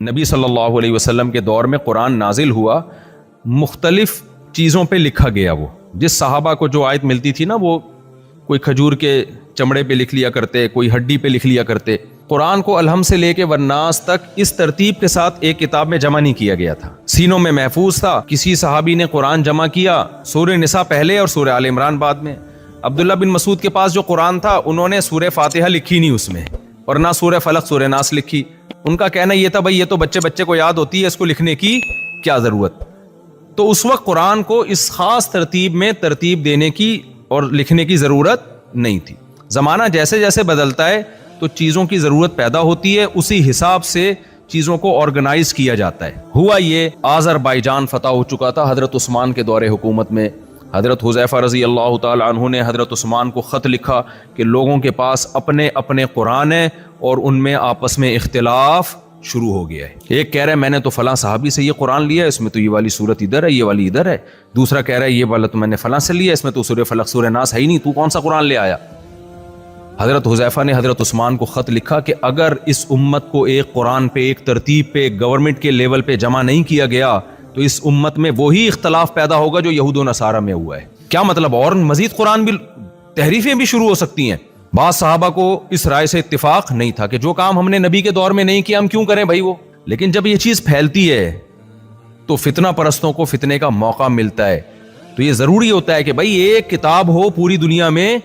نبی صلی اللہ علیہ وسلم کے دور میں قرآن نازل ہوا، مختلف چیزوں پہ لکھا گیا. وہ جس صحابہ کو جو آیت ملتی تھی نا، وہ کوئی کھجور کے چمڑے پہ لکھ لیا کرتے، کوئی ہڈی پہ لکھ لیا کرتے. قرآن کو الحم سے لے کے والناس تک اس ترتیب کے ساتھ ایک کتاب میں جمع نہیں کیا گیا تھا، سینوں میں محفوظ تھا. کسی صحابی نے قرآن جمع کیا، سورہ نساء پہلے اور سورہ آل عمران بعد میں. عبداللہ بن مسعود کے پاس جو قرآن تھا، انہوں نے سورہ فاتحہ لکھی نہیں اس میں، اور نہ سورہ فلق سورہ ناس لکھی. ان کا کہنا یہ تھا بھائی یہ تو بچے کو یاد ہوتی ہے، اس کو لکھنے کی کیا ضرورت. تو اس وقت قرآن کو اس خاص ترتیب میں ترتیب دینے کی اور لکھنے کی ضرورت نہیں تھی. زمانہ جیسے جیسے بدلتا ہے تو چیزوں کی ضرورت پیدا ہوتی ہے، اسی حساب سے چیزوں کو آرگنائز کیا جاتا ہے. ہوا یہ آذربائیجان فتح ہو چکا تھا حضرت عثمان کے دور حکومت میں. حضرت حذیفہ رضی اللہ تعالی عنہ نے حضرت عثمان کو خط لکھا کہ لوگوں کے پاس اپنے اپنے قرآن ہیں اور ان میں آپس میں اختلاف شروع ہو گیا ہے. ایک کہہ رہا ہے میں نے تو فلاں صحابی سے یہ قرآن لیا ہے، اس میں تو یہ والی صورت ادھر ہے، یہ والی ادھر ہے. دوسرا کہہ رہا ہے یہ والا تو میں نے فلاں سے لیا، اس میں تو سورہ فلق سورہ ناس ہے ہی نہیں، تو کون سا قرآن لے آیا. حضرت حذیفہ نے حضرت عثمان کو خط لکھا کہ اگر اس امت کو ایک قرآن پہ، ایک ترتیب پہ، گورنمنٹ کے لیول پہ جمع نہیں کیا گیا تو اس امت میں وہی اختلاف پیدا ہوگا جو یہود و نصارہ میں ہوا ہے. کیا مطلب؟ اور مزید قرآن بھی تحریفیں بھی شروع ہو سکتی ہیں. بعض صحابہ کو اس رائے سے اتفاق نہیں تھا کہ جو کام ہم نے نبی کے دور میں نہیں کیا ہم کیوں کریں بھائی وہ. لیکن جب یہ چیز پھیلتی ہے تو فتنہ پرستوں کو فتنے کا موقع ملتا ہے. تو یہ ضروری ہوتا ہے کہ بھائی ایک کتاب ہو پوری دنیا میں،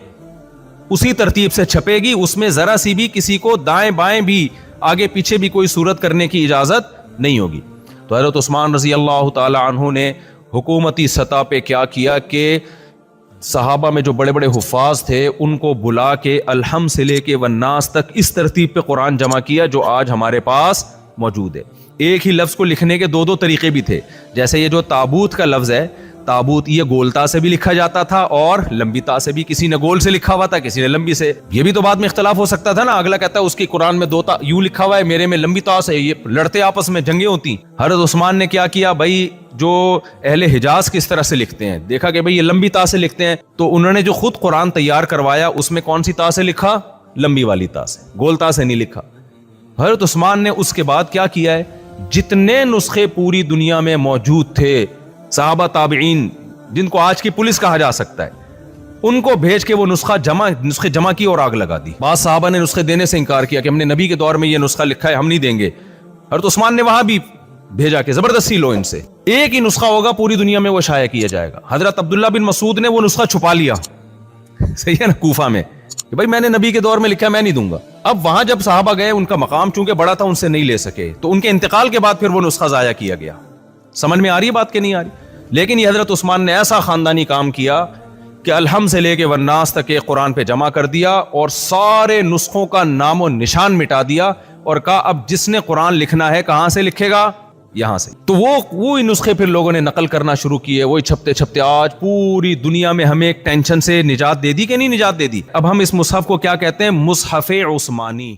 اسی ترتیب سے چھپے گی، اس میں ذرا سی بھی کسی کو دائیں بائیں بھی آگے پیچھے بھی کوئی صورت کرنے کی اجازت نہیں ہوگی. تو حضرت عثمان رضی اللہ تعالی عنہ نے حکومتی سطح پہ کیا کیا کہ صحابہ میں جو بڑے بڑے حفاظ تھے ان کو بلا کے الحم سے لے کے والناس تک اس ترتیب پہ قرآن جمع کیا جو آج ہمارے پاس موجود ہے. ایک ہی لفظ کو لکھنے کے دو طریقے بھی تھے. جیسے یہ جو تابوت کا لفظ ہے، تابوت یہ گولتا سے بھی لکھا جاتا تھا اور لمبی تا سے بھی. کسی نے گول سے لکھا ہوا تھا، کسی نے لمبی سے. یہ بھی تو بعد میں اختلاف ہو سکتا تھا نا. اگلا کہتا ہے اس کی قرآن میں دو تا یوں لکھا ہوا ہے، میرے میں لمبی تا سے. یہ لڑتے آپس میں، جنگیں ہوتی. حضرت عثمان نے کیا کیا بھائی، جو اہل حجاز کس طرح سے لکھتے ہیں دیکھا کہ بھئی یہ لمبی تا سے لکھتے ہیں، تو انہوں نے جو خود قرآن تیار کروایا اس میں کون سی تا سے لکھا؟ لمبی والی تا سے، گول تا سے نہیں لکھا. حضرت عثمان نے اس کے بعد کیا کیا ہے، جتنے نسخے پوری دنیا میں موجود تھے، صحابہ تابعین جن کو آج کی پولیس کہا جا سکتا ہے، ان کو بھیج کے وہ نسخے جمع کی اور آگ لگا دی. بعض صحابہ نے نسخے دینے سے انکار کیا کہ ہم نے نبی کے دور میں یہ نسخہ لکھا ہے، ہم نہیں دیں گے. حضرت عثمان نے وہاں بھی بھیجا کہ زبردستی لو ان سے، ایک ہی نسخہ ہوگا پوری دنیا میں، وہ شائع کیا جائے گا. حضرت عبداللہ بن مسعود نے وہ نسخہ چھپا لیا، صحیح ہے نا، کوفہ میں، کہ بھائی میں نے نبی کے دور میں لکھا، میں نہیں دوں گا. اب وہاں جب صحابہ گئے، ان کا مقام چونکہ بڑا تھا، ان سے نہیں لے سکے، تو ان کے انتقال کے بعد پھر وہ نسخہ ضائع کیا گیا. سمجھ میں آ رہی ہے بات کہ نہیں آ رہی؟ لیکن یہ حضرت عثمان نے ایسا خاندانی کام کیا کہ الحم سے لے کے والناس تک ایک قرآن پہ جمع کر دیا اور سارے نسخوں کا نام و نشان مٹا دیا اور کہا اب جس نے قرآن لکھنا ہے کہاں سے لکھے گا؟ یہاں سے. تو وہی نسخے پھر لوگوں نے نقل کرنا شروع کیے، وہی چھپتے چھپتے آج پوری دنیا میں ہمیں ایک ٹینشن سے نجات دے دی کہ نہیں نجات دے دی. اب ہم اس مصحف کو کیا کہتے ہیں؟ مصحف عثمانی.